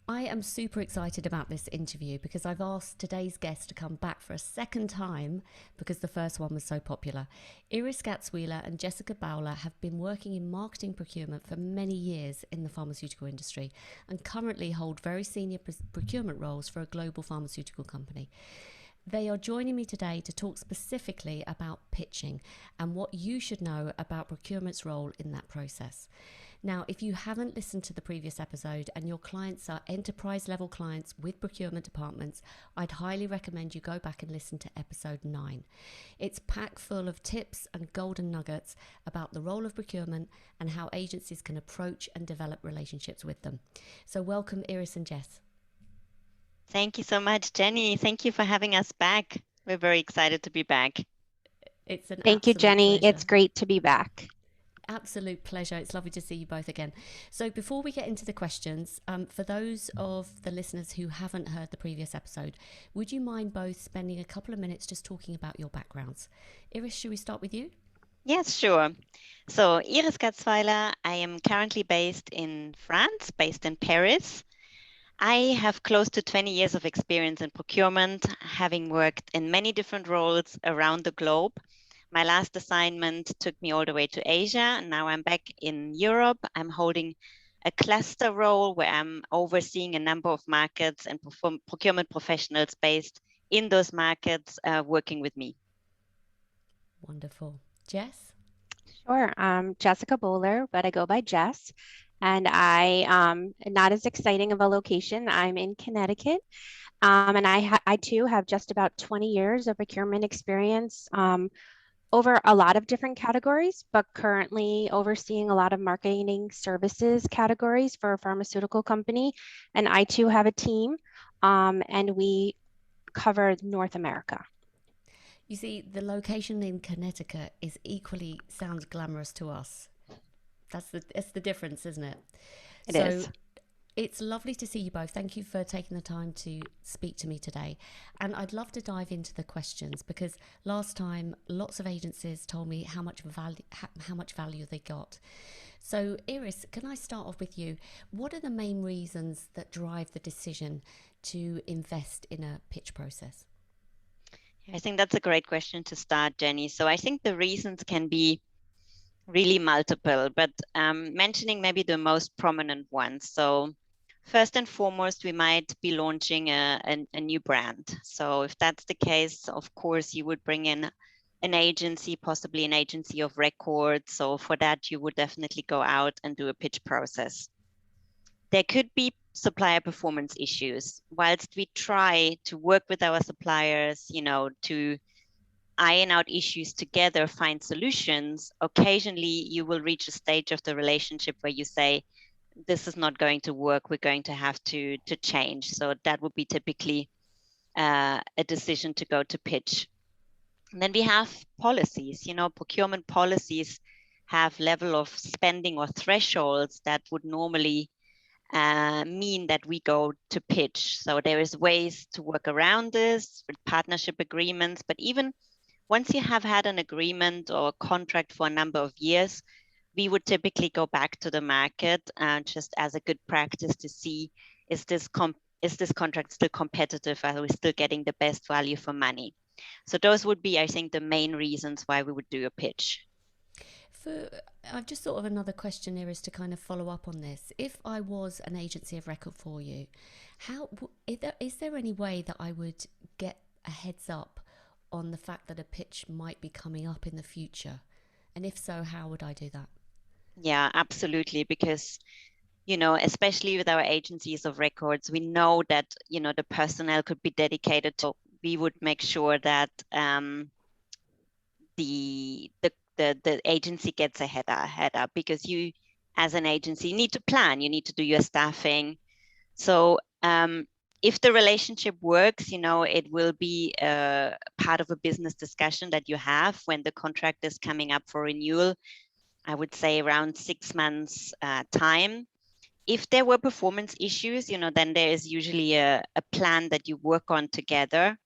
I am super excited about this interview because I've asked today's guest to come back for a second time because the first one was so popular. Iris Gatzweiler and Jessica Bowler have been working in marketing procurement for many years in the pharmaceutical industry and currently hold very senior procurement roles for a global pharmaceutical company. They are joining me today to talk specifically about pitching and what you should know about procurement's role in that process. Now, if you haven't listened to the previous episode and your clients are enterprise level clients with procurement departments, I'd highly recommend you go back and listen to episode 9. It's packed full of tips and golden nuggets about the role of procurement and how agencies can approach and develop relationships with them. So welcome, Iris and Jess. Thank you so much, Jenny. Thank you for having us back. We're very excited to be back. It's an Thank you, absolute Jenny. pleasure. It's great to be back. Absolute pleasure. It's lovely to see you both again. So before we get into the questions, for those of the listeners who haven't heard the previous episode, would you mind both spending a couple of minutes just talking about your backgrounds? Iris, should we start with you? Yes, sure. So Iris Gatzweiler, I am currently based in France, based in Paris. I have close to 20 years of experience in procurement, having worked in many different roles around the globe. My last assignment took me all the way to Asia. Now I'm back in Europe. I'm holding a cluster role where I'm overseeing a number of markets and procurement professionals based in those markets working with me. Wonderful. Jess? Sure. Jessica Bowler, but I go by Jess. And not as exciting of a location. I'm in Connecticut. And I too have just about 20 years of procurement experience over a lot of different categories, but currently overseeing a lot of marketing services categories for a pharmaceutical company. And I too have a team, and we cover North America. You see, the location in Connecticut is equally sounds glamorous to us. That's the difference, isn't it? It is. It's lovely to see you both. Thank you for taking the time to speak to me today. And I'd love to dive into the questions because last time lots of agencies told me how much value they got. So Iris, can I start off with you? What are the main reasons that drive the decision to invest in a pitch process? I think that's a great question to start, Jenny. So I think the reasons can be really multiple, but mentioning maybe the most prominent ones. So first and foremost, we might be launching a new brand. So if that's the case, of course, you would bring in an agency, possibly an agency of record. So for that, you would definitely go out and do a pitch process. There could be supplier performance issues. Whilst we try to work with our suppliers, to iron out issues together, find solutions, occasionally you will reach a stage of the relationship where you say, this is not going to work, we're going to have to change. So that would be typically a decision to go to pitch. And then we have policies, procurement policies have level of spending or thresholds that would normally mean that we go to pitch. So there is ways to work around this with partnership agreements, but even once you have had an agreement or a contract for a number of years, we would typically go back to the market just as a good practice to see, is this contract still competitive? Are we still getting the best value for money? So those would be, I think, the main reasons why we would do a pitch. I've just thought of another question here is to kind of follow up on this. If I was an agency of record for you, is there any way that I would get a heads up on the fact that a pitch might be coming up in the future? And if so, how would I do that? Yeah, absolutely. Because, especially with our agencies of records, we know that, the personnel could be dedicated to, we would make sure that the agency gets a head up because you, as an agency, need to plan, you need to do your staffing. So if the relationship works, it will be a part of a business discussion that you have when the contract is coming up for renewal. I would say around 6 months time. If there were performance issues, then there is usually a plan that you work on together.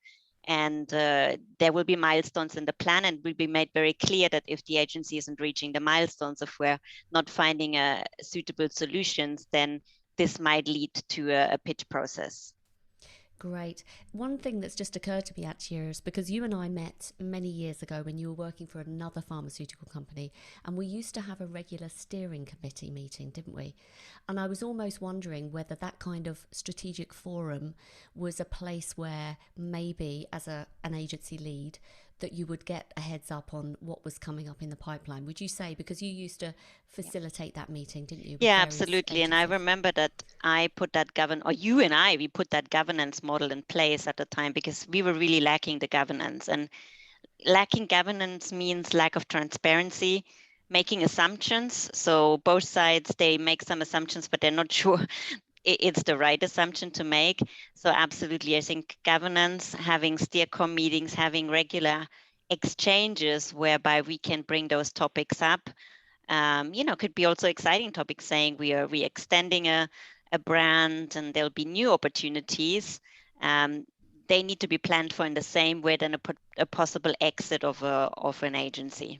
And there will be milestones in the plan, and will be made very clear that if the agency isn't reaching the milestones, if we're not finding suitable solutions, then this might lead to a pitch process. Great. One thing that's just occurred to me actually is because you and I met many years ago when you were working for another pharmaceutical company, and we used to have a regular steering committee meeting, didn't we? And I was almost wondering whether that kind of strategic forum was a place where maybe as an agency lead that you would get a heads up on what was coming up in the pipeline. Would you say, because you used to facilitate that meeting, didn't you? Yeah, absolutely. And I remember that I put that we put that governance model in place at the time because we were really lacking the governance. And lacking governance means lack of transparency, making assumptions. So both sides, they make some assumptions, but they're not sure it's the right assumption to make. So absolutely, I think governance, having steercom meetings, having regular exchanges whereby we can bring those topics up, could be also exciting topics, saying we extending a brand and there'll be new opportunities. They need to be planned for in the same way than a possible exit of an agency.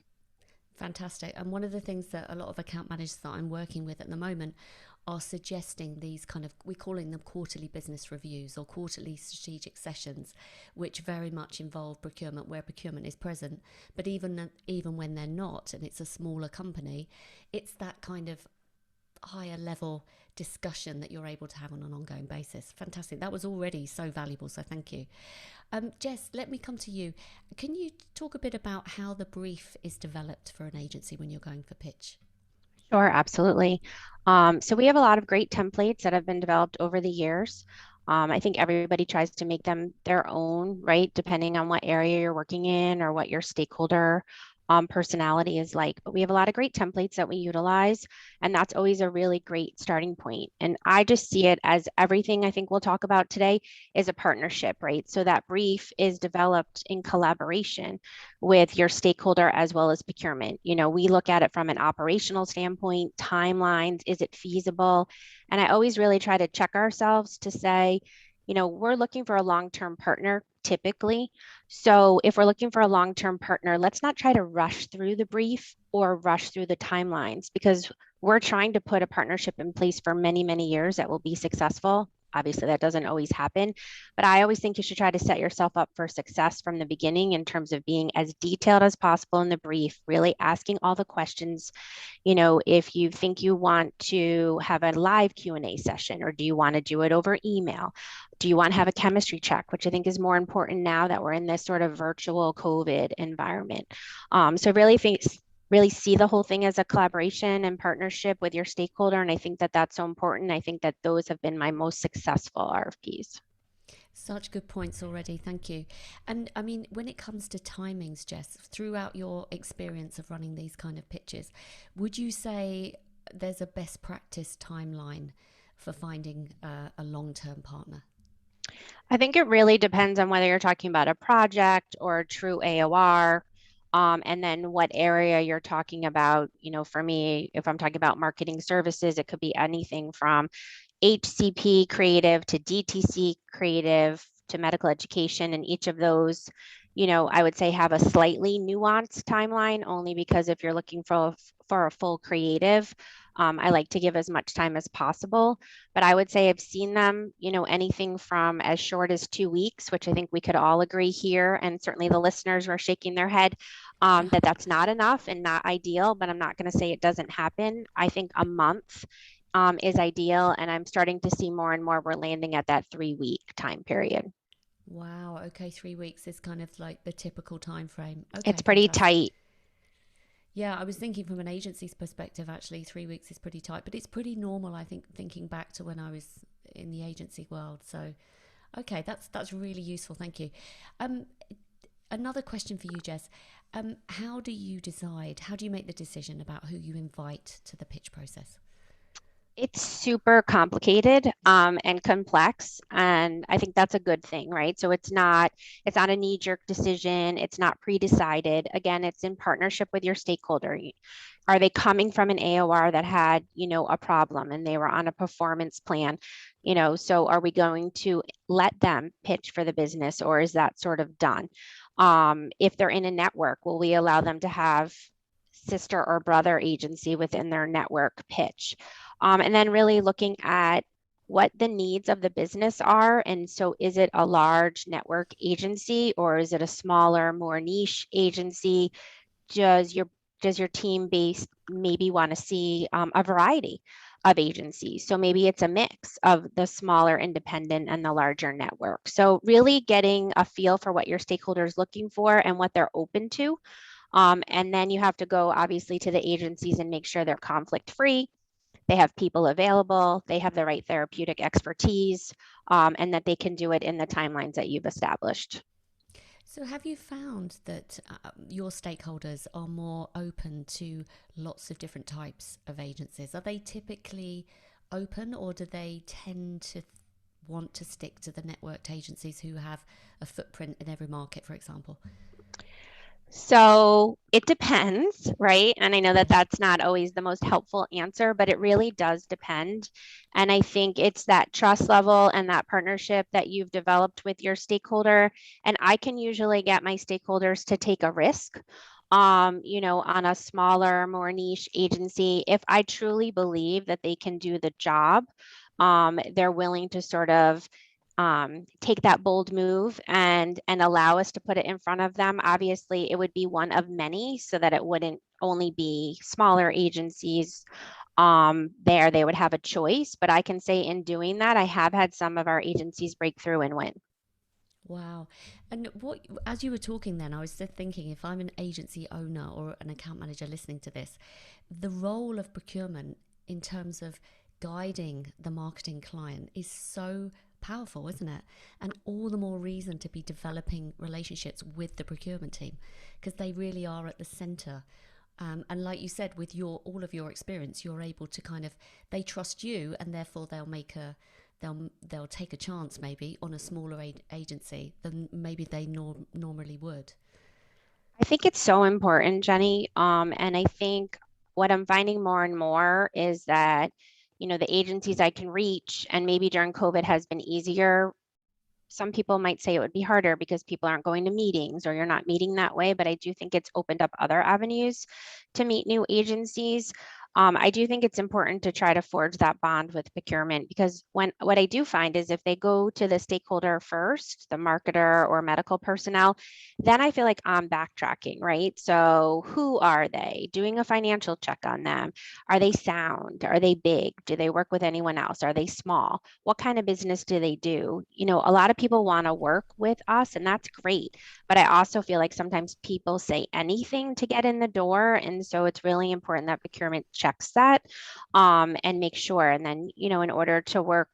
Fantastic. And one of the things that a lot of account managers that I'm working with at the moment are suggesting these kind of, we're calling them quarterly business reviews or quarterly strategic sessions, which very much involve procurement, where procurement is present. But even when they're not, and it's a smaller company, it's that kind of higher level discussion that you're able to have on an ongoing basis. Fantastic. That was already so valuable, so thank you. Jess, let me come to you. Can you talk a bit about how the brief is developed for an agency when you're going for pitch? Sure, absolutely. So we have a lot of great templates that have been developed over the years. I think everybody tries to make them their own, right? Depending on what area you're working in or what your stakeholder personality is like. But we have a lot of great templates that we utilize, and that's always a really great starting point. And I just see it as everything I think we'll talk about today is a partnership, right? So that brief is developed in collaboration with your stakeholder as well as procurement. We look at it from an operational standpoint, timelines, is it feasible? And I always really try to check ourselves to say, we're looking for a long-term partner typically. So if we're looking for a long-term partner, let's not try to rush through the brief or rush through the timelines, because we're trying to put a partnership in place for many, many years that will be successful. Obviously, that doesn't always happen, but I always think you should try to set yourself up for success from the beginning in terms of being as detailed as possible in the brief, really asking all the questions. If you think you want to have a live Q&A session, or do you want to do it over email? Do you want to have a chemistry check, which I think is more important now that we're in this sort of virtual COVID environment? So really see the whole thing as a collaboration and partnership with your stakeholder. And I think that that's so important. I think that those have been my most successful RFPs. Such good points already. Thank you. And I mean, when it comes to timings, Jess, throughout your experience of running these kind of pitches, would you say there's a best practice timeline for finding a long-term partner? I think it really depends on whether you're talking about a project or a true AOR. And then what area you're talking about. For me, if I'm talking about marketing services, it could be anything from HCP creative to DTC creative to medical education. And each of those, I would say have a slightly nuanced timeline, only because if you're looking for a full creative, I like to give as much time as possible. But I would say I've seen them, anything from as short as 2 weeks, which I think we could all agree here. And certainly the listeners were shaking their head that that's not enough and not ideal, but I'm not going to say it doesn't happen. I think a month is ideal. And I'm starting to see more and more we're landing at that 3-week time period. Wow. Okay. 3 weeks is kind of like the typical time frame. Okay, it's pretty tight. Yeah, I was thinking from an agency's perspective, actually, 3 weeks is pretty tight, but it's pretty normal, I think, thinking back to when I was in the agency world. So, okay, that's really useful. Thank you. Another question for you, Jess. How do you make the decision about who you invite to the pitch process? It's super complicated and complex, and I think that's a good thing, right? So it's not a knee-jerk decision. It's not pre-decided. Again, it's in partnership with your stakeholder. Are they coming from an AOR that had, a problem and they were on a performance plan? So are we going to let them pitch for the business, or is that sort of done? If they're in a network, will we allow them to have sister or brother agency within their network pitch? And then really looking at, what the needs of the business are. And so is it a large network agency, or is it a smaller, more niche agency? Does your team base maybe want to see a variety of agencies? So maybe it's a mix of the smaller independent and the larger network. So really getting a feel for what your stakeholders looking for and what they're open to. And then you have to go obviously to the agencies and make sure they're conflict free, they have people available, they have the right therapeutic expertise, and that they can do it in the timelines that you've established. So have you found that your stakeholders are more open to lots of different types of agencies? Are they typically open, or do they tend to want to stick to the networked agencies who have a footprint in every market, for example? So it depends, right? And I know that that's not always the most helpful answer, but it really does depend. And I think it's that trust level and that partnership that you've developed with your stakeholder. And I can usually get my stakeholders to take a risk, on a smaller, more niche agency. If I truly believe that they can do the job, they're willing to sort of take that bold move and allow us to put it in front of them. Obviously, it would be one of many, so that it wouldn't only be smaller agencies. There they would have a choice, but I can say in doing that, I have had some of our agencies break through and win. Wow. And what, as you were talking then, I was just thinking, if I'm an agency owner or an account manager listening to this, the role of procurement in terms of guiding the marketing client is so powerful, isn't it? And all the more reason to be developing relationships with the procurement team, because they really are at the center. And like you said, with all of your experience, you're able to kind of, they trust you, and therefore they'll take a chance maybe on a smaller agency than maybe they normally would. I think it's so important, Jenny. And I think what I'm finding more and more is that, the agencies I can reach, and maybe during COVID has been easier. Some people might say it would be harder because people aren't going to meetings or you're not meeting that way, but I do think it's opened up other avenues to meet new agencies. I do think it's important to try to forge that bond with procurement, because what I do find is if they go to the stakeholder first, the marketer or medical personnel, then I feel like I'm backtracking, right? So who are they? Doing a financial check on them. Are they sound? Are they big? Do they work with anyone else? Are they small? What kind of business do they do? A lot of people want to work with us, and that's great. But I also feel like sometimes people say anything to get in the door. And so it's really important that procurement checks that, and make sure. And then, in order to work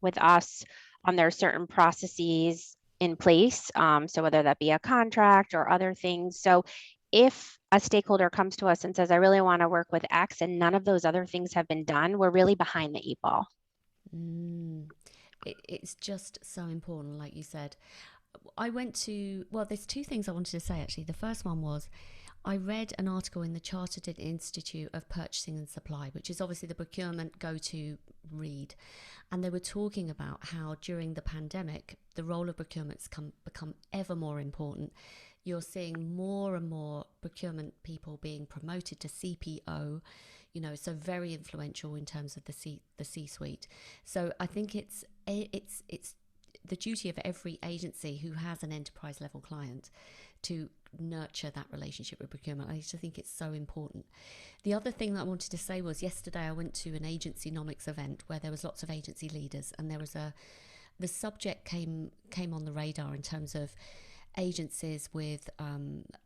with us, there are certain processes in place. So whether that be a contract or other things. So if a stakeholder comes to us and says, I really want to work with X, and none of those other things have been done, we're really behind the eight ball. It's just so important, like you said. There's two things I wanted to say actually. The first one was, I read an article in the Chartered Institute of Purchasing and Supply, which is obviously the procurement go-to read. And they were talking about how during the pandemic, the role of procurement's become ever more important. You're seeing more and more procurement people being promoted to CPO, so very influential in terms of the C-suite. So I think it's the duty of every agency who has an enterprise level client to nurture that relationship with procurement. I just think it's so important. The other thing that I wanted to say was, yesterday I went to an agency nomics event where there was lots of agency leaders, and the subject came on the radar in terms of agencies with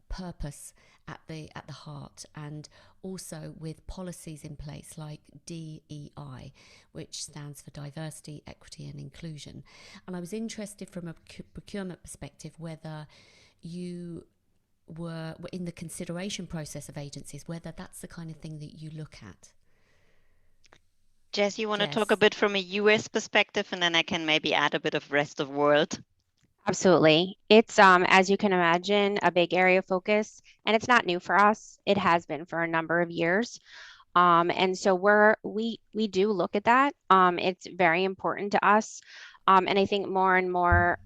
purpose at the heart, and also with policies in place like DEI, which stands for diversity, equity and inclusion. And I was interested from a procurement perspective whether you were in the consideration process of agencies, whether that's the kind of thing that you look at. Jess, you want to talk a bit from a US perspective, and then I can maybe add a bit of rest of world. Absolutely. It's, as you can imagine, a big area of focus, and it's not new for us. It has been for a number of years. And so we do look at that. It's very important to us. And I think more and more,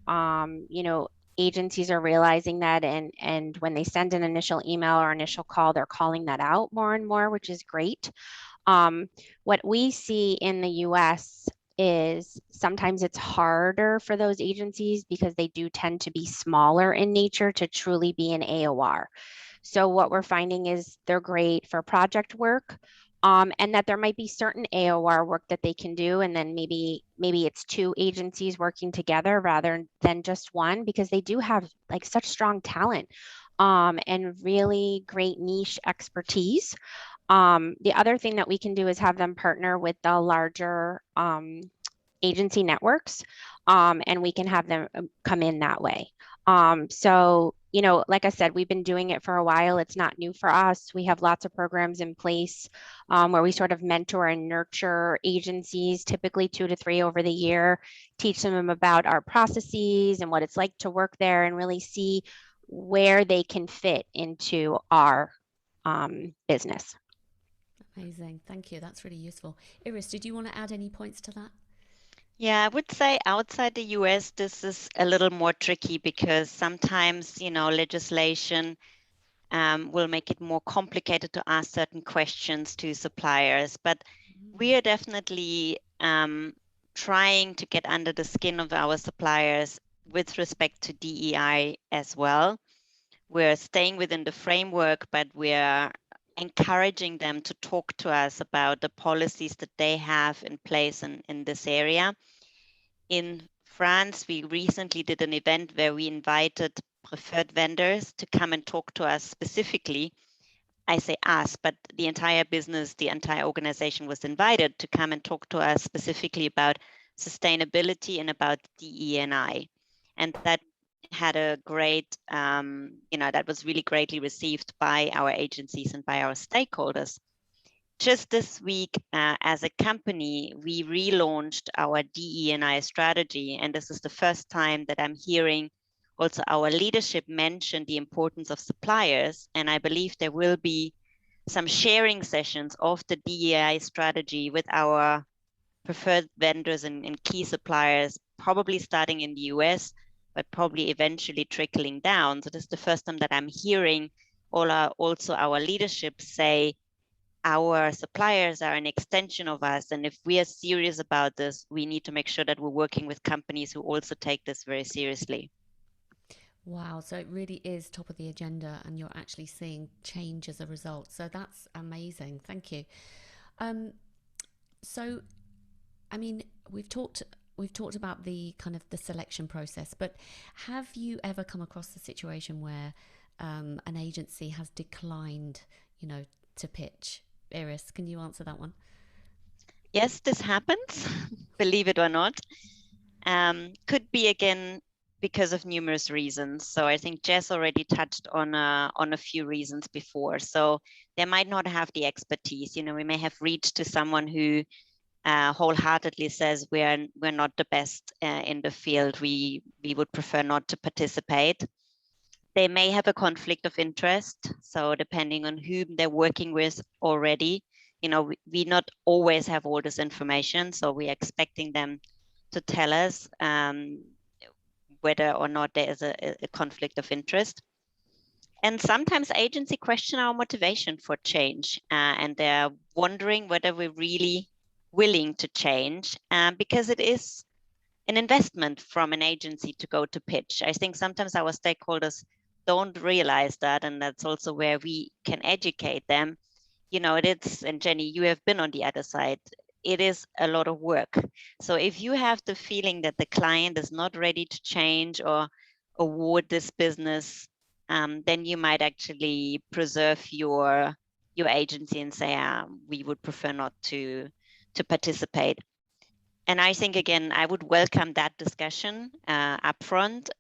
agencies are realizing that, and when they send an initial email or initial call, they're calling that out more and more, which is great. What we see in the US is sometimes it's harder for those agencies because they do tend to be smaller in nature to truly be an AOR. So what we're finding is they're great for project work, and that there might be certain AOR work that they can do, and then maybe it's two agencies working together rather than just one, because they do have like such strong talent, and really great niche expertise. The other thing that we can do is have them partner with the larger agency networks, and we can have them come in that way. So, you know, like I said, we've been doing it for a while. It's not new for us. We have lots of programs in place where we sort of mentor and nurture agencies, typically 2 to 3 over the year, teach them about our processes and what it's like to work there, and really see where they can fit into our business. Amazing. Thank you. That's really useful. Iris, did you want to add any points to that? Yeah, I would say outside the US, this is a little more tricky because sometimes, legislation will make it more complicated to ask certain questions to suppliers. But we are definitely trying to get under the skin of our suppliers with respect to DEI as well. We're staying within the framework, but we're encouraging them to talk to us about the policies that they have in place in this area. In France, we recently did an event where we invited preferred vendors to come and talk to us specifically. I say us, but the entire business, the entire organization was invited to come and talk to us specifically about sustainability and about DE&I. And that had a great, that was really greatly received by our agencies and by our stakeholders. Just this week, as a company, we relaunched our DE&I strategy. And this is the first time that I'm hearing also our leadership mention the importance of suppliers. And I believe there will be some sharing sessions of the DEI strategy with our preferred vendors and key suppliers, probably starting in the US, but probably eventually trickling down. So this is the first time that I'm hearing also our leadership say, our suppliers are an extension of us. And if we are serious about this, we need to make sure that we're working with companies who also take this very seriously. Wow, so it really is top of the agenda and you're actually seeing change as a result. So that's amazing. Thank you. So, I mean, we've talked about the kind of the selection process, but have you ever come across the situation where an agency has declined, to pitch? Iris, can you answer that one? Yes, this happens, believe it or not. Could be, again, because of numerous reasons. So I think Jess already touched on a few reasons before. So they might not have the expertise. We may have reached to someone who wholeheartedly says we're not the best in the field. We would prefer not to participate. They may have a conflict of interest. So depending on whom they're working with already, we not always have all this information. So we're expecting them to tell us whether or not there is a conflict of interest. And sometimes agencies question our motivation for change, and they're wondering whether we're really willing to change, because it is an investment from an agency to go to pitch. I think sometimes our stakeholders don't realize that, and that's also where we can educate them. And Jenny, you have been on the other side. It is a lot of work. So if you have the feeling that the client is not ready to change or award this business, then you might actually preserve your agency and say, we would prefer not to participate. And I think, again, I would welcome that discussion upfront.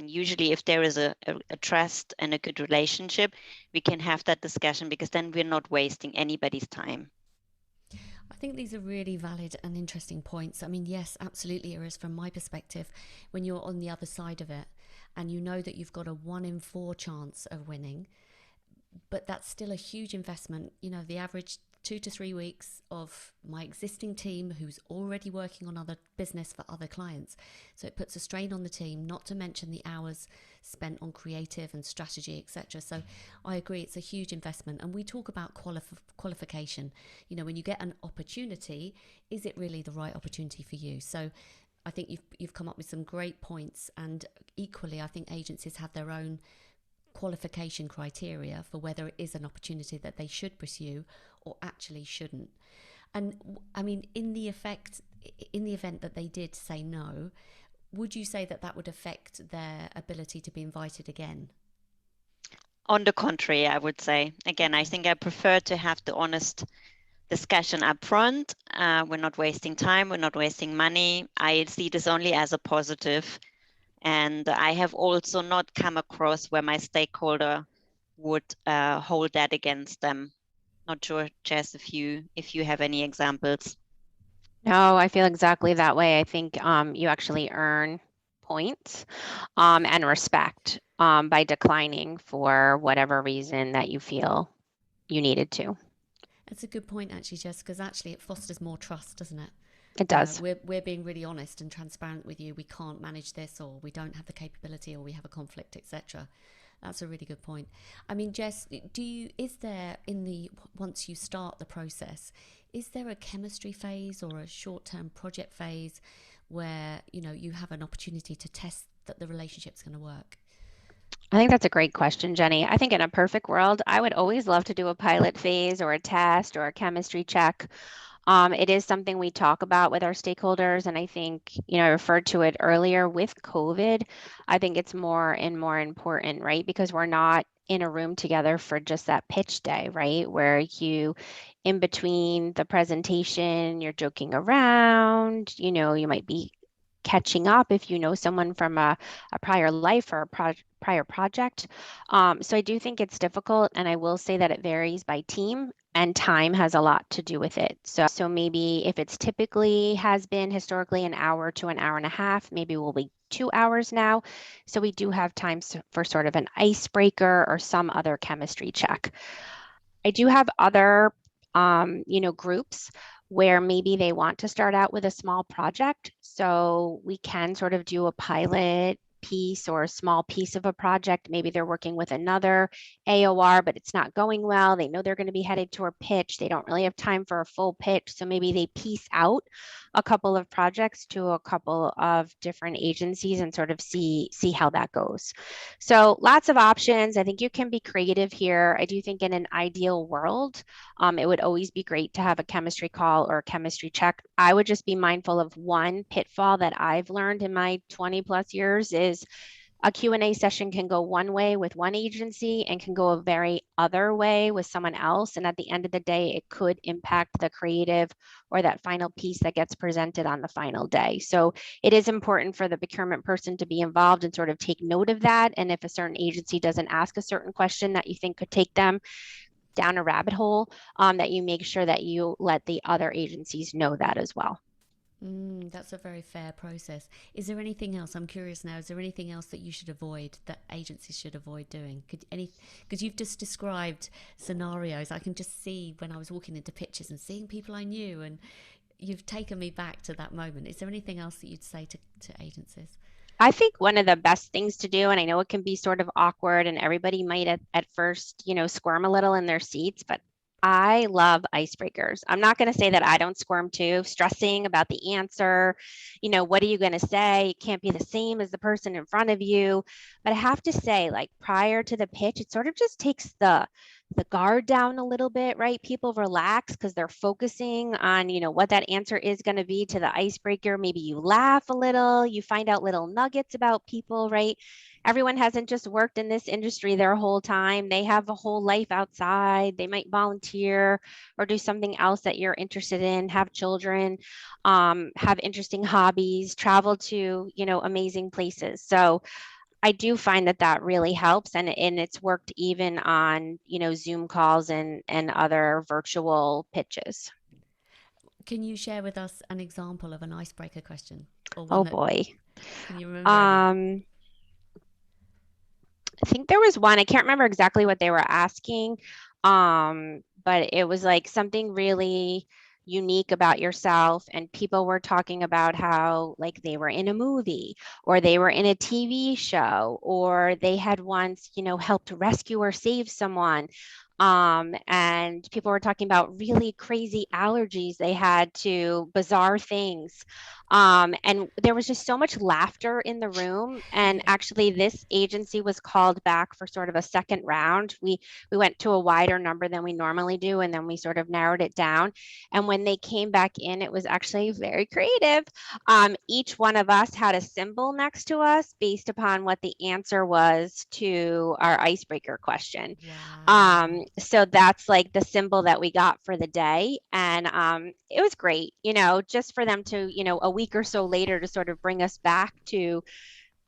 Usually, if there is a trust and a good relationship, we can have that discussion, because then we're not wasting anybody's time. I think these are really valid and interesting points. I mean, yes, absolutely, Iris, from my perspective, when you're on the other side of it and you know that you've got a 1 in 4 chance of winning, but that's still a huge investment. The average 2 to 3 weeks of my existing team who's already working on other business for other clients. So it puts a strain on the team, not to mention the hours spent on creative and strategy, etc. So I agree, it's a huge investment. And we talk about qualification. You know, when you get an opportunity, is it really the right opportunity for you? So I think you've come up with some great points, and equally I think agencies have their own qualification criteria for whether it is an opportunity that they should pursue or actually shouldn't. And I mean, in the event that they did say no, would you say that would affect their ability to be invited again? On the contrary, I would say, again, I think I prefer to have the honest discussion up front. We're not wasting time, we're not wasting money. I see this only as a positive. And I have also not come across where my stakeholder would hold that against them. Not sure, Jess, if you have any examples. No, I feel exactly that way. I think you actually earn points and respect by declining for whatever reason that you feel you needed to. That's a good point, actually, Jess, because actually it fosters more trust, doesn't it? It does. We're being really honest and transparent with you. We can't manage this, or we don't have the capability, or we have a conflict, etc. That's a really good point. I mean, Jess, once you start the process, is there a chemistry phase or a short-term project phase where, you know, you have an opportunity to test that the relationship's going to work? I think that's a great question, Jenny. I think in a perfect world, I would always love to do a pilot phase or a test or a chemistry check. It is something we talk about with our stakeholders. And I think, I referred to it earlier with COVID. I think it's more and more important, right? Because we're not in a room together for just that pitch day, right? Where in between the presentation, you're joking around, you might be catching up if you know someone from a prior life or a prior project. So I do think it's difficult, and I will say that it varies by team, and time has a lot to do with it. So maybe if it's typically has been historically an hour to an hour and a half, maybe we'll be 2 hours now. So we do have time for sort of an icebreaker or some other chemistry check. I do have other, groups where maybe they want to start out with a small project. So we can sort of do a pilot piece or a small piece of a project. Maybe they're working with another AOR, but it's not going well. They know they're going to be headed to a pitch. They don't really have time for a full pitch. So maybe they piece out a couple of projects to a couple of different agencies and sort of see how that goes. So lots of options. I think you can be creative here. I do think in an ideal world, it would always be great to have a chemistry call or a chemistry check. I would just be mindful of one pitfall that I've learned in my 20 plus years is a Q&A session can go one way with one agency and can go a very other way with someone else. And at the end of the day, it could impact the creative or that final piece that gets presented on the final day. So it is important for the procurement person to be involved and sort of take note of that. And if a certain agency doesn't ask a certain question that you think could take them down a rabbit hole, that you make sure that you let the other agencies know that as well. That's a very fair process. Is there anything else? I'm curious now. Is there anything else that you should avoid, that agencies should avoid doing? Because you've just described scenarios. I can just see when I was walking into pitches and seeing people I knew, and you've taken me back to that moment. Is there anything else that you'd say to agencies? I think one of the best things to do, and I know it can be sort of awkward and everybody might at first, squirm a little in their seats, but I love icebreakers. I'm not going to say that I don't squirm too, stressing about the answer. What are you going to say? It can't be the same as the person in front of you. But I have to say, like prior to the pitch, it sort of just takes the guard down a little bit, right? People relax because they're focusing on, what that answer is going to be to the icebreaker. Maybe you laugh a little, you find out little nuggets about people, right? Everyone hasn't just worked in this industry their whole time. They have a whole life outside. They might volunteer or do something else that you're interested in, have children, have interesting hobbies, travel to, amazing places. So I do find that really helps, and it's worked even on, Zoom calls and other virtual pitches. Can you share with us an example of an icebreaker question? Or one boy. Can you remember any? I think there was one, I can't remember exactly what they were asking, but but it was like something really unique about yourself, and people were talking about how like they were in a movie or they were in a TV show or they had once, helped rescue or save someone. And people were talking about really crazy allergies they had to bizarre things. And there was just so much laughter in the room. And actually, this agency was called back for sort of a second round. We went to a wider number than we normally do, and then we sort of narrowed it down. And when they came back in, it was actually very creative. Each one of us had a symbol next to us based upon what the answer was to our icebreaker question. Wow. So that's like the symbol that we got for the day. And it was great, just for them to, a week or so later to sort of bring us back to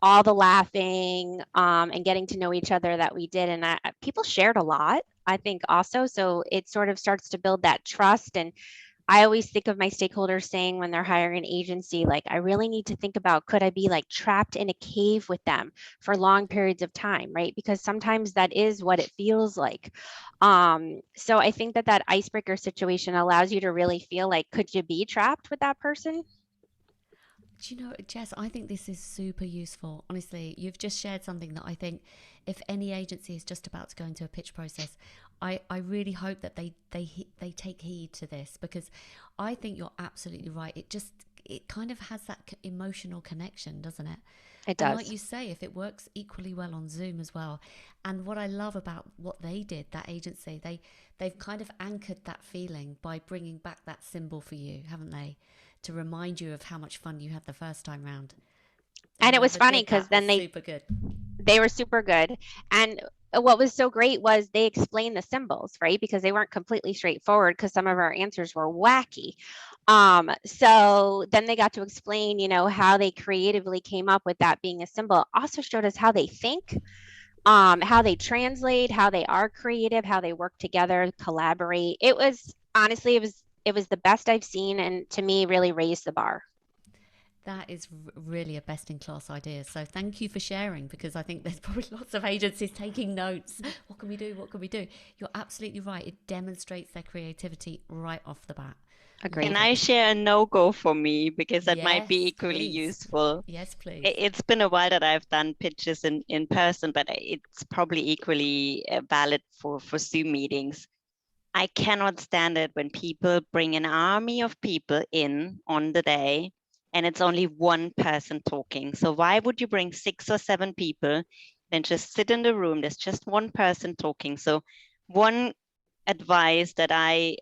all the laughing and getting to know each other that we did. And people shared a lot, I think, also. So it sort of starts to build that trust. And I always think of my stakeholders saying when they're hiring an agency, like, I really need to think about, could I be like trapped in a cave with them for long periods of time, right? Because sometimes that is what it feels like. So I think that icebreaker situation allows you to really feel like, could you be trapped with that person? Do you know, Jess, I think this is super useful. Honestly, you've just shared something that I think if any agency is just about to go into a pitch process, I really hope that they take heed to this, because I think you're absolutely right. It kind of has that emotional connection, doesn't it? It And like does. you say, if it works equally well on Zoom as well. And what I love about what they did, that agency, they've kind of anchored that feeling by bringing back that symbol for you, haven't they? To remind you of how much fun you had the first time round. And it was Whoever funny did because that was then super good. they were super good. And what was so great was they explained the symbols, right? Because they weren't completely straightforward, because some of our answers were wacky. So then they got to explain, how they creatively came up with that being a symbol. Also showed us how they think, how they translate, how they are creative, how they work together, collaborate. It was honestly, it was the best I've seen, and to me really raised the bar. That is really a best in class idea. So thank you for sharing, because I think there's probably lots of agencies taking notes. What can we do? What can we do? You're absolutely right. It demonstrates their creativity right off the bat. Can Agreed. Love I it. share a no-go for me, because that might be Yes, equally please. useful? Yes, please. It's been a while that I've done pitches in person, but it's probably equally valid for Zoom meetings. I cannot stand it when people bring an army of people in on the day and it's only one person talking. So why would you bring 6 or 7 people, then just sit in the room? There's just one person talking. So one advice that I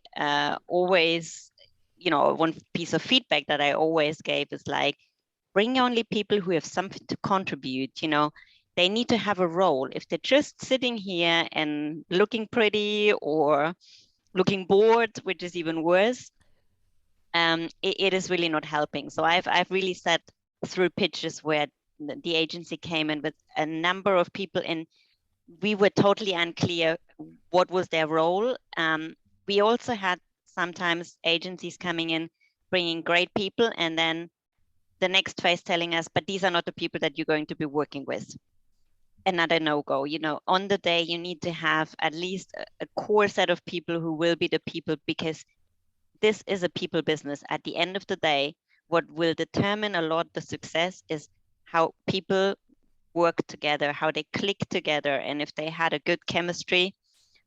always, one piece of feedback that I always gave is like, bring only people who have something to contribute. They need to have a role. If they're just sitting here and looking pretty or looking bored, which is even worse, it is really not helping. So I've really sat through pitches where the agency came in with a number of people and we were totally unclear what was their role. We also had sometimes agencies coming in, bringing great people, and then the next phase telling us, but these are not the people that you're going to be working with. Another no-go. On the day, you need to have at least a core set of people who will be the people, because this is a people business. At the end of the day, what will determine a lot the success is how people work together, how they click together. And if they had a good chemistry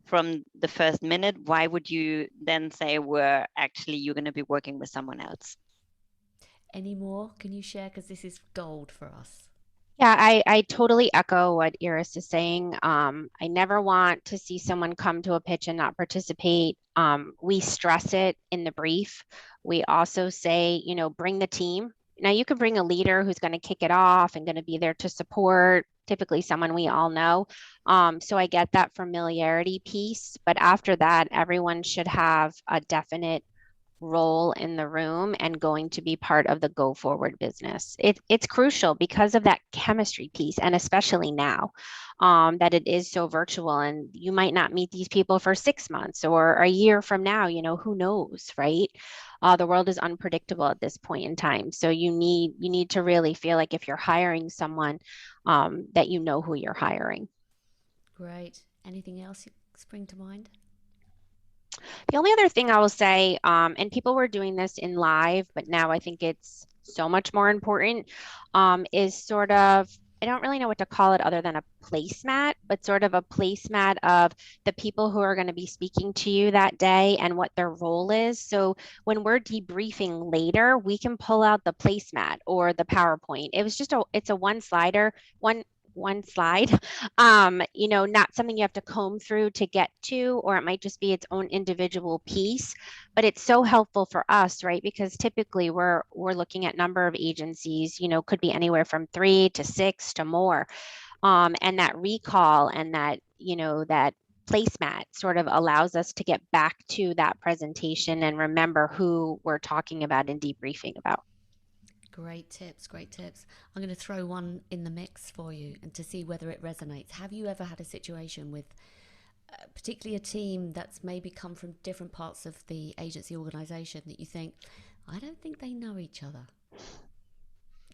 from the first minute, why would you then say, well, actually, you're going to be working with someone else? Any more can you share? Because this is gold for us. Yeah, I totally echo what Iris is saying. I never want to see someone come to a pitch and not participate. We stress it in the brief. We also say, bring the team. Now, you can bring a leader who's going to kick it off and going to be there to support, typically someone we all know. So I get that familiarity piece. But after that, everyone should have a definite role in the room and going to be part of the go forward business. It's crucial because of that chemistry piece, and especially now that it is so virtual, and you might not meet these people for 6 months or a year from now. Who knows, right? The world is unpredictable at this point in time, so you need to really feel like if you're hiring someone, that you know who you're hiring. Great. Anything else spring to mind? The only other thing I will say, and people were doing this in live, but now I think it's so much more important, is sort of, I don't really know what to call it other than a placemat, but sort of a placemat of the people who are going to be speaking to you that day and what their role is. So when we're debriefing later, we can pull out the placemat or the PowerPoint. It's a one slider, one slide, not something you have to comb through to get to, or it might just be its own individual piece. But it's so helpful for us, right? Because typically we're looking at number of agencies, could be anywhere from 3 to 6 to more. And that recall and that placemat sort of allows us to get back to that presentation and remember who we're talking about and debriefing about. Great tips, great tips. I'm going to throw one in the mix for you and to see whether it resonates. Have you ever had a situation with particularly a team that's maybe come from different parts of the agency organization that you think, I don't think they know each other?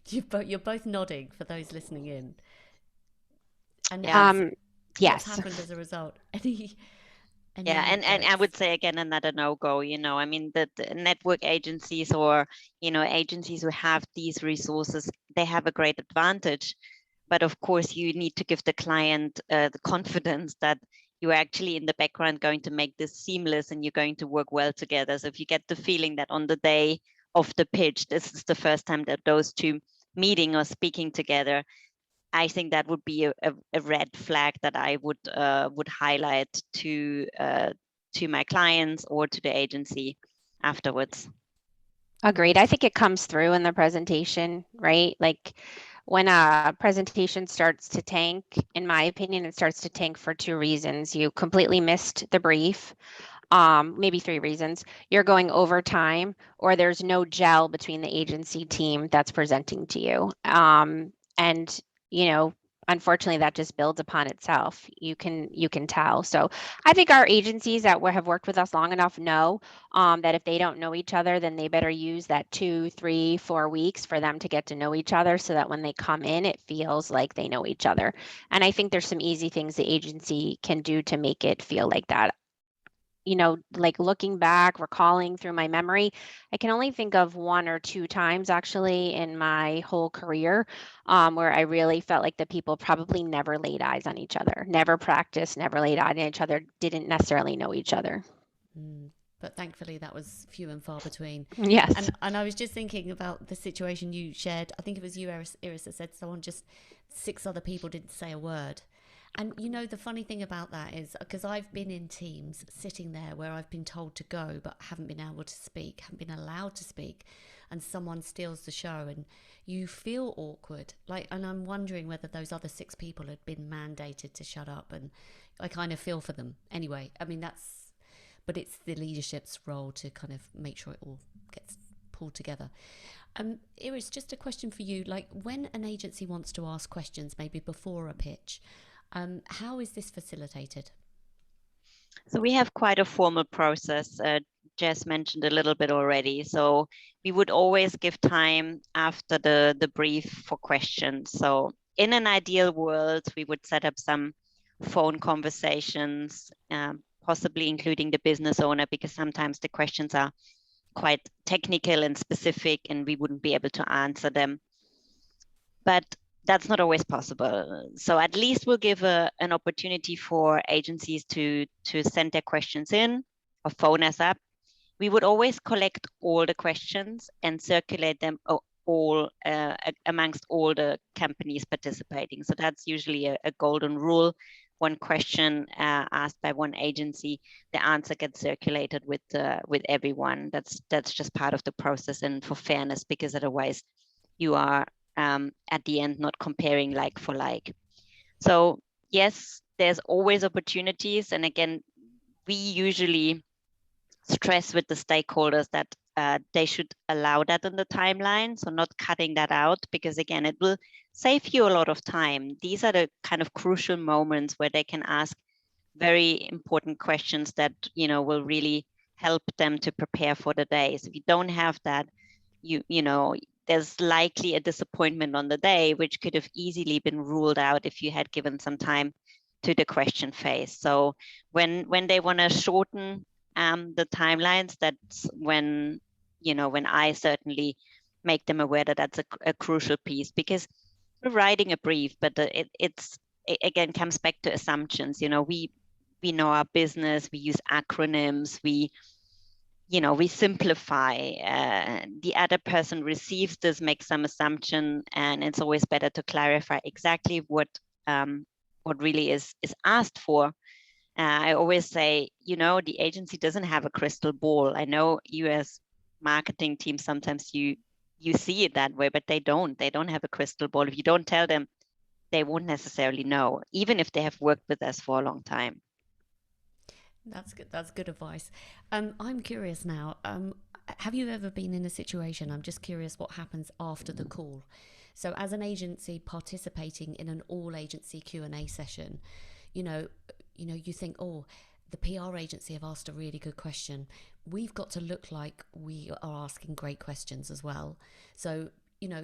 You're both nodding for those listening in. And yes. What's happened as a result? And I would say again, another no-go, I mean, the network agencies or, agencies who have these resources, they have a great advantage. But of course, you need to give the client the confidence that you're actually in the background going to make this seamless and you're going to work well together. So if you get the feeling that on the day of the pitch, this is the first time that those two meeting or speaking together, I think that would be a red flag that I would highlight to my clients or to the agency afterwards. Agreed. I think it comes through in the presentation, right? Like when a presentation starts to tank, in my opinion, it starts to tank for 2 reasons. You completely missed the brief. Maybe 3 reasons. You're going over time, or there's no gel between the agency team that's presenting to you. And unfortunately, that just builds upon itself. You can tell. So I think our agencies that have worked with us long enough know that if they don't know each other, then they better use that 2, 3, 4 weeks for them to get to know each other, so that when they come in, it feels like they know each other. And I think there's some easy things the agency can do to make it feel like that. Like looking back, recalling through my memory, I can only think of 1 or 2 times actually in my whole career where I really felt like the people probably never laid eyes on each other, never practiced, never laid eyes on each other, didn't necessarily know each other. But thankfully that was few and far between. Yes. And I was just thinking about the situation you shared. I think it was you, Iris, that said someone, just 6 other people didn't say a word. And the funny thing about that is, because I've been in teams sitting there where I've been told to go but haven't been able to speak, haven't been allowed to speak, and someone steals the show and you feel awkward. And I'm wondering whether those other 6 people had been mandated to shut up, and I kind of feel for them. Anyway, I mean, but it's the leadership's role to kind of make sure it all gets pulled together. Iris, just a question for you. Like, when an agency wants to ask questions, maybe before a pitch, how is this facilitated? So we have quite a formal process. Jess mentioned a little bit already. So we would always give time after the brief for questions. So in an ideal world, we would set up some phone conversations, possibly including the business owner, because sometimes the questions are quite technical and specific and we wouldn't be able to answer them. But that's not always possible. So at least we'll give an opportunity for agencies to send their questions in or phone us up. We would always collect all the questions and circulate them all amongst all the companies participating. So that's usually a golden rule. One question asked by one agency, the answer gets circulated with everyone. That's just part of the process and for fairness, because otherwise you are at the end not comparing like for like. So yes, there's always opportunities. And again, we usually stress with the stakeholders that they should allow that in the timeline. So not cutting that out, because again, it will save you a lot of time. These are the kind of crucial moments where they can ask very important questions that, will really help them to prepare for the day. So if you don't have that, there's likely a disappointment on the day, which could have easily been ruled out if you had given some time to the question phase. So when they want to shorten the timelines, that's when, when I certainly make them aware that that's a crucial piece, because we're writing a brief, but it again comes back to assumptions. We know our business, we use acronyms, we simplify. The other person receives this, makes some assumption, and it's always better to clarify exactly what really is asked for. I always say, the agency doesn't have a crystal ball. I know you as marketing team, sometimes you see it that way, but they don't have a crystal ball. If you don't tell them, they won't necessarily know, even if they have worked with us for a long time. That's good. That's good advice. I'm curious now. Have you ever been in a situation? I'm just curious what happens after the call. So, as an agency participating in an all-agency Q&A session, you think, oh, the PR agency have asked a really good question. We've got to look like we are asking great questions as well. So,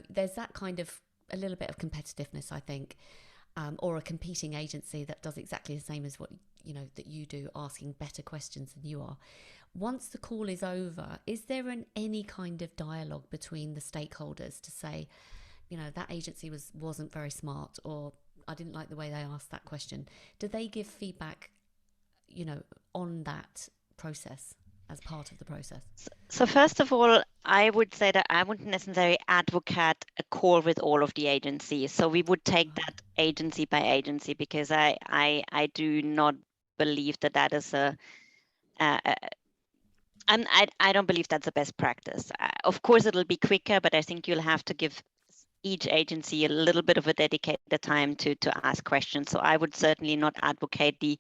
there's that kind of a little bit of competitiveness, I think. Or a competing agency that does exactly the same as what that you do, asking better questions than you are. Once the call is over, is there any kind of dialogue between the stakeholders to say, that agency wasn't very smart, or I didn't like the way they asked that question? Do they give feedback, on that process as part of the process? So first of all, I would say that I wouldn't necessarily advocate a call with all of the agencies. So we would take that agency by agency, because I do not believe that is I don't believe that's the best practice. Of course, it'll be quicker, but I think you'll have to give each agency a little bit of a dedicated time to ask questions. So I would certainly not advocate the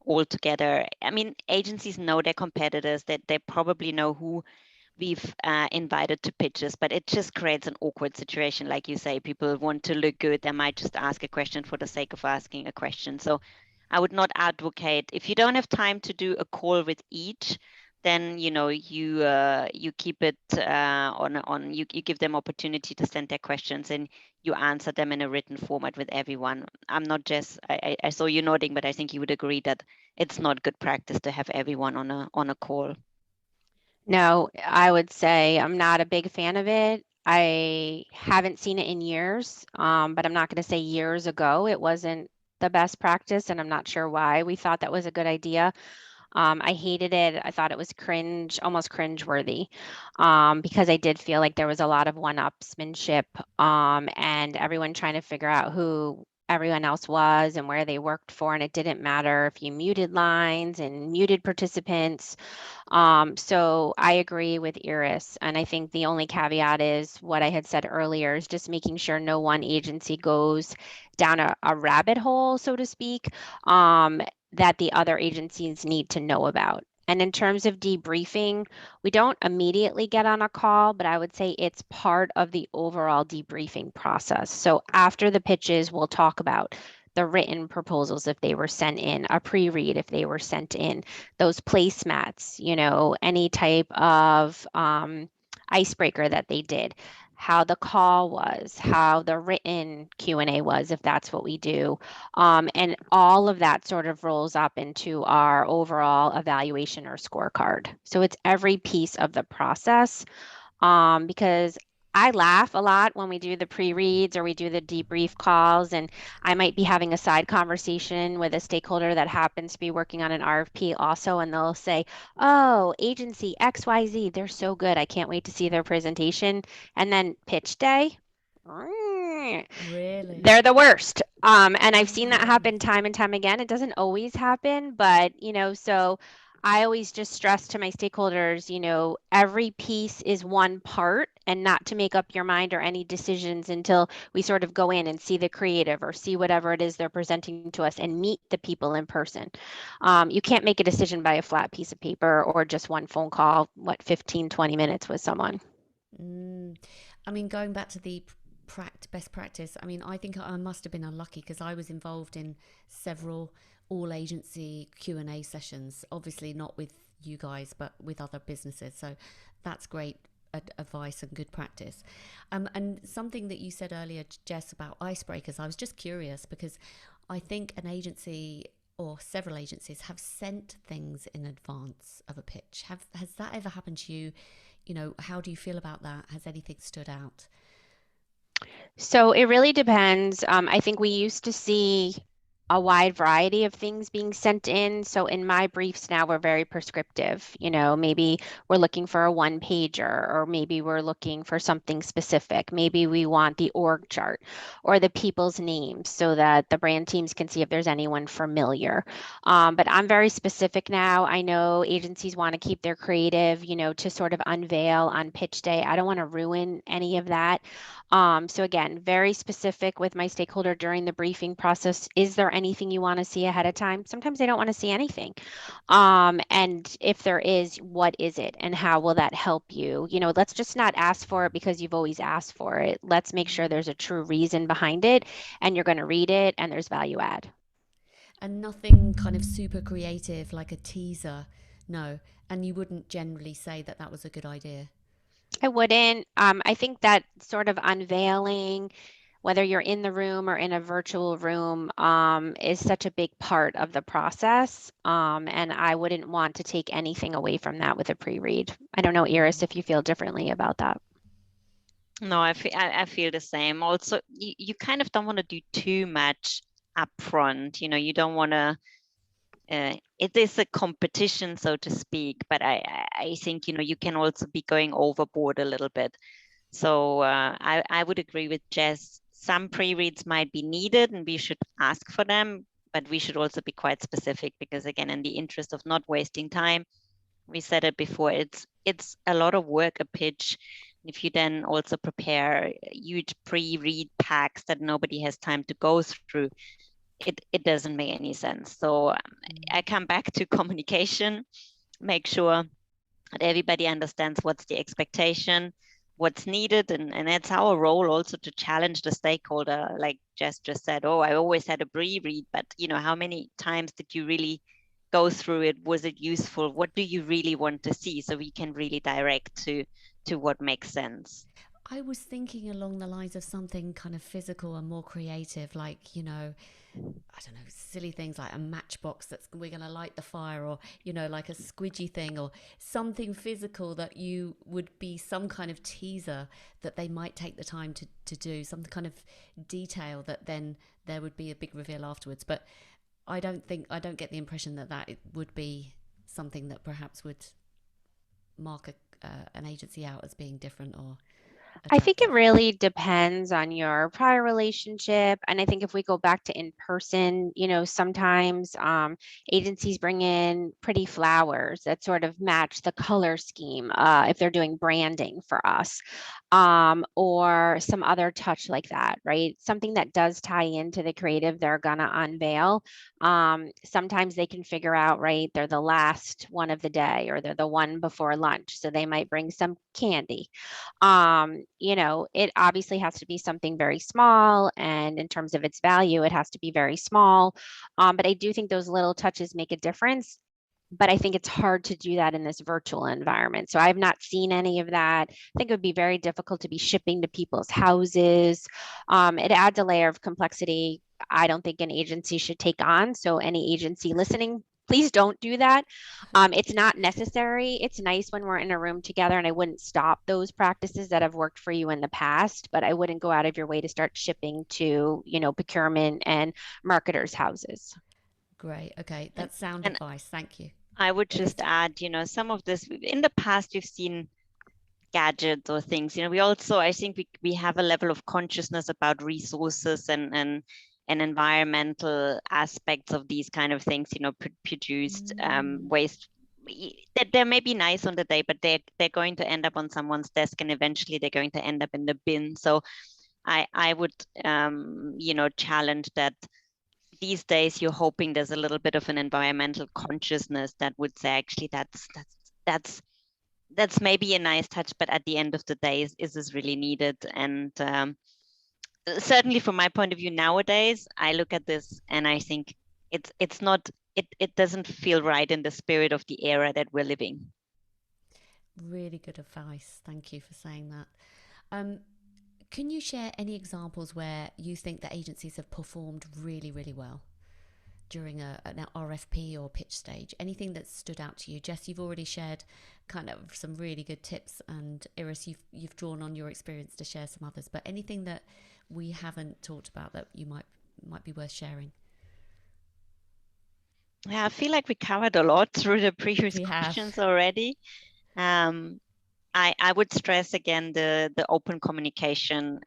all together. I mean, agencies know their competitors, that they probably know who we've invited to pitches, but it just creates an awkward situation. Like you say, people want to look good. They might just ask a question for the sake of asking a question. So I would not advocate, if you don't have time to do a call with each, then you keep it on you give them opportunity to send their questions, and you answer them in a written format with everyone. I'm not just I saw you nodding, but I think you would agree that it's not good practice to have everyone on a call. No, I would say I'm not a big fan of it. I haven't seen it in years, but I'm not going to say years ago it wasn't the best practice, and I'm not sure why we thought that was a good idea. I hated it. I thought it was almost cringe-worthy, because I did feel like there was a lot of one-upsmanship, and everyone trying to figure out who everyone else was and where they worked for, and it didn't matter if you muted lines and muted participants. So I agree with Iris, and I think the only caveat is what I had said earlier, is just making sure no one agency goes down a rabbit hole, so to speak, that the other agencies need to know about. And in terms of debriefing, we don't immediately get on a call, but I would say it's part of the overall debriefing process. So after the pitches, we'll talk about the written proposals if they were sent in, a pre-read if they were sent in, those placemats, any type of icebreaker that they did, how the call was, how the written Q&A was, if that's what we do. And all of that sort of rolls up into our overall evaluation or scorecard. So it's every piece of the process, because I laugh a lot when we do the pre-reads or we do the debrief calls, and I might be having a side conversation with a stakeholder that happens to be working on an RFP also, and they'll say, oh, agency XYZ, they're so good. I can't wait to see their presentation. And then pitch day, Really? they're the worst. And I've seen that happen time and time again. It doesn't always happen, but, so I always just stress to my stakeholders, every piece is one part, and not to make up your mind or any decisions until we sort of go in and see the creative or see whatever it is they're presenting to us and meet the people in person. You can't make a decision by a flat piece of paper or just one phone call, 15, 20 minutes with someone. I mean, going back to the best practice, I mean, I think I must have been unlucky, because I was involved in several all agency Q&A sessions, obviously not with you guys, but with other businesses. So that's great advice and good practice. And something that you said earlier, Jess, about icebreakers, I was just curious, because I think an agency or several agencies have sent things in advance of a pitch. Has that ever happened to you? You know, how do you feel about that? Has anything stood out? So it really depends. I think we used to see a wide variety of things being sent in. So in my briefs now, we're very prescriptive. You know, maybe we're looking for a one pager, or maybe we're looking for something specific. Maybe we want the org chart or the people's names so that the brand teams can see if there's anyone familiar. But I'm very specific now. I know agencies want to keep their creative, you know, to sort of unveil on pitch day. I don't want to ruin any of that. So again, very specific with my stakeholder during the briefing process. Is there anything you want to see ahead of time? Sometimes they don't want to see anything. And if there is, what is it and how will that help you? You know, let's just not ask for it because you've always asked for it. Let's make sure there's a true reason behind it and you're going to read it and there's value add. And nothing kind of super creative like a teaser, no. And you wouldn't generally say that that was a good idea. I wouldn't. I think that sort of unveiling, whether you're in the room or in a virtual room, is such a big part of the process. And I wouldn't want to take anything away from that with a pre-read. I don't know, Iris, if you feel differently about that. No, I feel the same. Also, you kind of don't want to do too much upfront. You know, you don't want to. It is a competition, so to speak, but I think, you know, you can also be going overboard a little bit. So I would agree with Jess. Some pre-reads might be needed and we should ask for them, but we should also be quite specific because, again, in the interest of not wasting time, we said it before, it's a lot of work, a pitch. If you then also prepare huge pre-read packs that nobody has time to go through, it doesn't make any sense. So I come back to communication, make sure that everybody understands what's the expectation, what's needed, and it's our role also to challenge the stakeholder. Like Jess just said, oh, I always had a pre-read, but you know, how many times did you really go through it? Was it useful? What do you really want to see? So we can really direct to what makes sense. I was thinking along the lines of something kind of physical and more creative, like, you know, I don't know, silly things like a matchbox that's we're going to light the fire, or, you know, like a squidgy thing, or something physical that you would be some kind of teaser that they might take the time to do, some kind of detail that then there would be a big reveal afterwards. But I don't get the impression that it would be something that perhaps would mark an agency out as being different or I think it attractive. really depends on your prior relationship. And I think if we go back to in person, you know, sometimes agencies bring in pretty flowers that sort of match the color scheme if they're doing branding for us, or some other touch like that, right? Something that does tie into the creative they're going to unveil. Sometimes they can figure out, right, they're the last one of the day or they're the one before lunch. So they might bring some candy. You know, it obviously has to be something very small, and in terms of its value, it has to be very small. But I do think those little touches make a difference. But I think it's hard to do that in this virtual environment. So I've not seen any of that. I think it would be very difficult to be shipping to people's houses. It adds a layer of complexity I don't think an agency should take on. So any agency listening, please don't do that. It's not necessary. It's nice when we're in a room together, and I wouldn't stop those practices that have worked for you in the past, but I wouldn't go out of your way to start shipping to, you know, procurement and marketers' houses. Great. Okay. And, That's sound and advice. Thank you. I would just add, you know, some of this in the past we've seen gadgets or things. You know, we also, I think we have a level of consciousness about resources and environmental aspects of these kind of things, you know, produced waste that they may be nice on the day, but they're going to end up on someone's desk and eventually they're going to end up in the bin. So I would you know, challenge that. These days you're hoping there's a little bit of an environmental consciousness that would say actually that's that's maybe a nice touch, but at the end of the day, is this really needed? And certainly from my point of view nowadays, I look at this and I think it's not, it doesn't feel right in the spirit of the era that we're living. Really good advice. Thank you for saying that. Can you share any examples where you think that agencies have performed really, really well during an RFP or pitch stage? Anything that stood out to you? Jess, you've already shared kind of some really good tips, and Iris, you've drawn on your experience to share some others, but anything that we haven't talked about that you might be worth sharing? Yeah, I feel like we covered a lot through the previous questions already. I would stress again the open communication.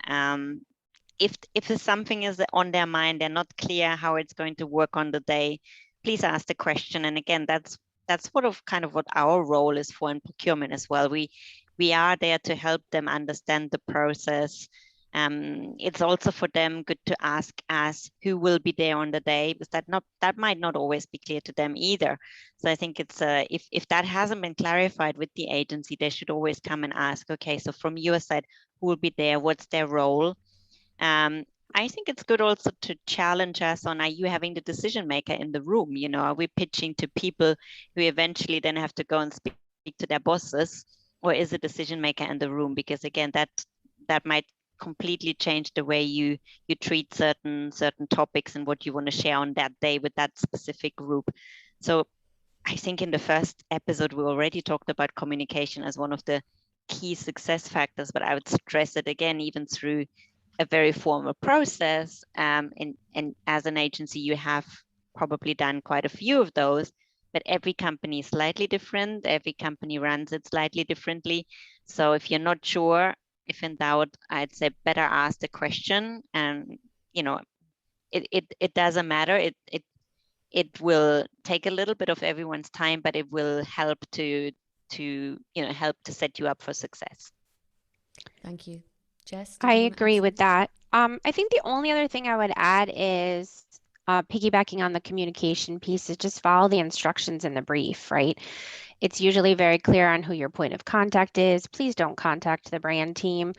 If something is on their mind, they're not clear how it's going to work on the day, please ask the question. And again, that's sort of kind of what our role is for in procurement as well. We are there to help them understand the process. It's also for them good to ask us who will be there on the day, because that might not always be clear to them either. So I think it's if that hasn't been clarified with the agency, they should always come and ask, okay, so from your side, who will be there? What's their role? I think it's good also to challenge us on, are you having the decision maker in the room? You know, are we pitching to people who eventually then have to go and speak to their bosses, or is a decision maker in the room? Because again, that might completely change the way you treat certain topics and what you want to share on that day with that specific group. So I think in the first episode, we already talked about communication as one of the key success factors, but I would stress it again, even through a very formal process. And as an agency, you have probably done quite a few of those, but every company is slightly different. Every company runs it slightly differently. So if you're not sure, if in doubt, I'd say better ask the question. And, you know, it doesn't matter. It will take a little bit of everyone's time, but it will help to help to set you up for success. Thank you. Jess? I agree with that. I think the only other thing I would add is piggybacking on the communication piece is just follow the instructions in the brief, right? It's usually very clear on who your point of contact is. Please don't contact the brand team.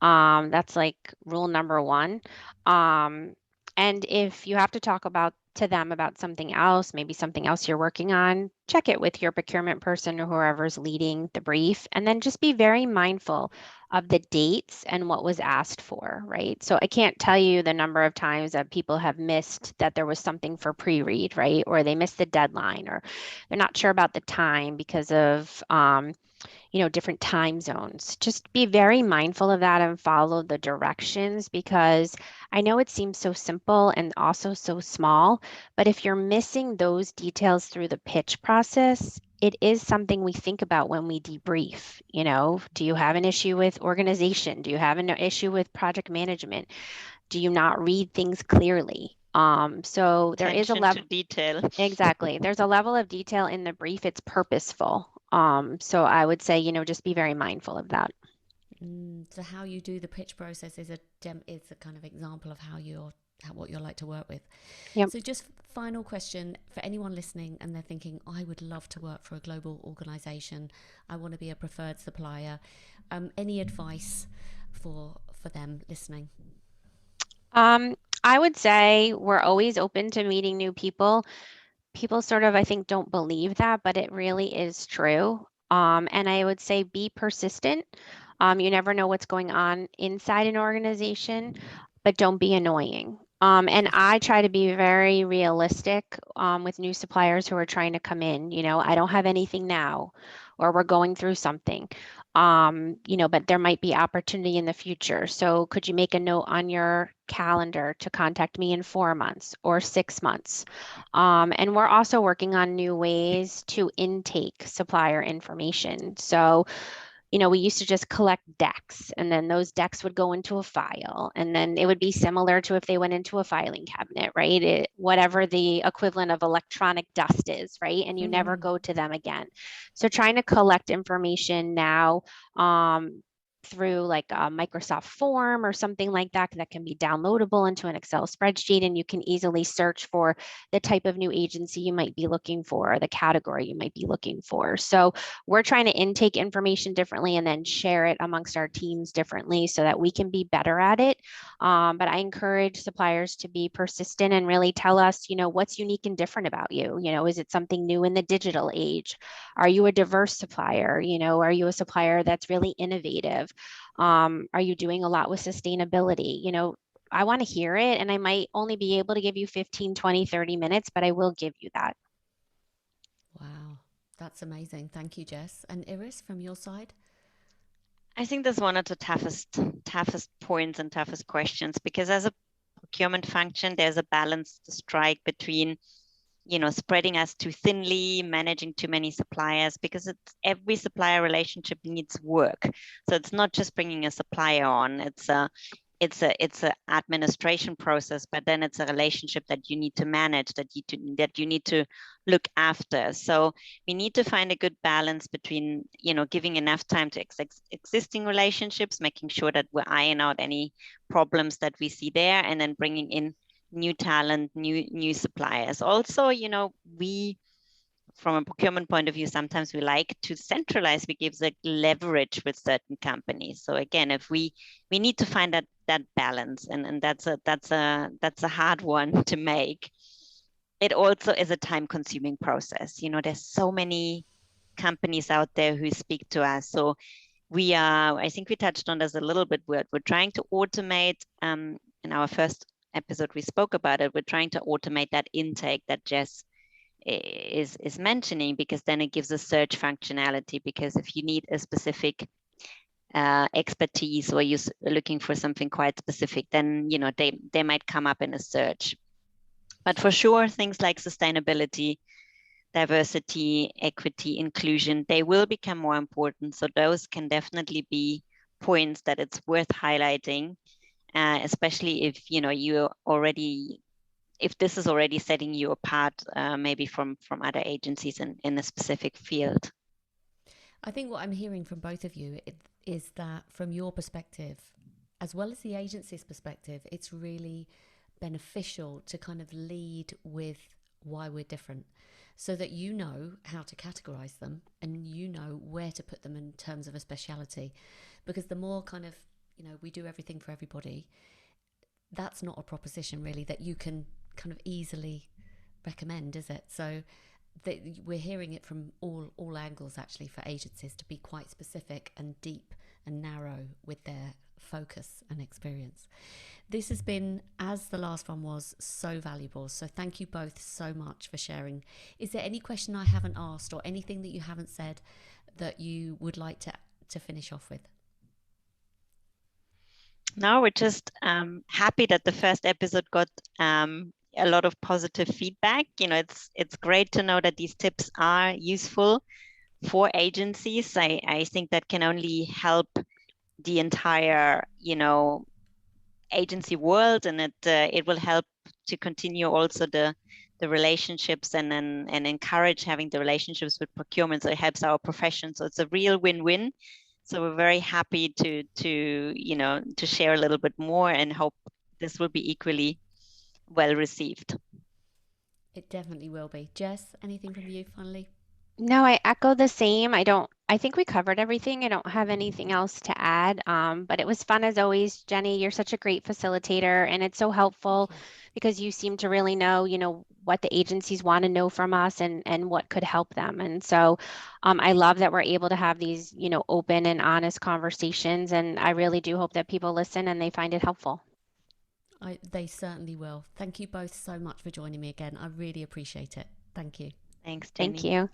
That's like rule number one. And if you have to talk to them about something else, maybe something else you're working on, check it with your procurement person or whoever's leading the brief. And then just be very mindful of the dates and what was asked for, right? So I can't tell you the number of times that people have missed that there was something for pre-read, right? Or they missed the deadline, or they're not sure about the time because of different time zones. Just be very mindful of that and follow the directions, because I know it seems so simple and also so small, but if you're missing those details through the pitch process, it is something we think about when we debrief. Do you have an issue with organization? Do you have an issue with project management? Do you not read things clearly? So there is a level to detail. Exactly. There's a level of detail in the brief. It's purposeful. So I would say, just be very mindful of that. So how you do the pitch process is a kind of example of what you're like to work with. Yep. So just final question for anyone listening, and they're thinking, I would love to work for a global organization. I want to be a preferred supplier. Any advice for them listening? I would say we're always open to meeting new people. People sort of, I think, don't believe that, but it really is true. And I would say be persistent. You never know what's going on inside an organization, but don't be annoying. And I try to be very realistic with new suppliers who are trying to come in. I don't have anything now, or we're going through something. But there might be opportunity in the future. So could you make a note on your calendar to contact me in 4 months or 6 months? And we're also working on new ways to intake supplier information. So we used to just collect decks, and then those decks would go into a file, and then it would be similar to if they went into a filing cabinet, right? Whatever the equivalent of electronic dust is, right? And you never go to them again. So trying to collect information now through like a Microsoft form or something like that can be downloadable into an Excel spreadsheet, and you can easily search for the type of new agency you might be looking for, or the category you might be looking for. So we're trying to intake information differently and then share it amongst our teams differently so that we can be better at it. But I encourage suppliers to be persistent and really tell us, what's unique and different about you. Is it something new in the digital age? Are you a diverse supplier? Are you a supplier that's really innovative? Are you doing a lot with sustainability? I want to hear it, and I might only be able to give you 15, 20, 30 minutes, but I will give you that. Wow, that's amazing. Thank you, Jess. And Iris, from your side? I think that's one of the toughest points and toughest questions, because as a procurement function, there's a balance to strike between, spreading us too thinly, managing too many suppliers, because every supplier relationship needs work. So it's not just bringing a supplier on, it's a administration process, but then it's a relationship that you need to manage, that you need to look after. So we need to find a good balance between, giving enough time to existing relationships, making sure that we're ironing out any problems that we see there, and then bringing in new talent, new suppliers. Also, we, from a procurement point of view, sometimes we like to centralize. We give the leverage with certain companies. So again, if we need to find that balance, and that's a hard one to make. It also is a time-consuming process. There's so many companies out there who speak to us. So I think we touched on this a little bit. We're trying to automate. In our first episode, we spoke about it. We're trying to automate that intake that Jess is mentioning, because then it gives a search functionality. Because if you need a specific expertise, or you're looking for something quite specific, then they might come up in a search. But for sure, things like sustainability, diversity, equity, inclusion, they will become more important. So those can definitely be points that it's worth highlighting, especially if if this is already setting you apart, maybe from other agencies in a specific field. I think what I'm hearing from both of you is that from your perspective, as well as the agency's perspective, it's really beneficial to kind of lead with why we're different, so that you know how to categorize them and you know where to put them in terms of a speciality. Because the more kind of, we do everything for everybody, that's not a proposition really that you can kind of easily recommend, is it? So we're hearing it from all angles, actually, for agencies to be quite specific and deep and narrow with their focus and experience. This has been, as the last one was, so valuable. So thank you both so much for sharing. Is there any question I haven't asked, or anything that you haven't said that you would like to finish off with? No, we're just happy that the first episode got a lot of positive feedback. It's great to know that these tips are useful for agencies. I think that can only help the entire, agency world, and it will help to continue also the relationships, and encourage having the relationships with procurement. So it helps our profession. So it's a real win-win. So we're very happy to share a little bit more, and hope this will be equally well received. It definitely will be. Jess, anything from you finally? No, I echo the same. I think we covered everything. I don't have anything else to add. But it was fun as always, Jenny. You're such a great facilitator, and it's so helpful because you seem to really know, what the agencies want to know from us, and what could help them. And so I love that we're able to have these, open and honest conversations. And I really do hope that people listen and they find it helpful. They certainly will. Thank you both so much for joining me again. I really appreciate it. Thank you. Thanks, Jenny. Thank you.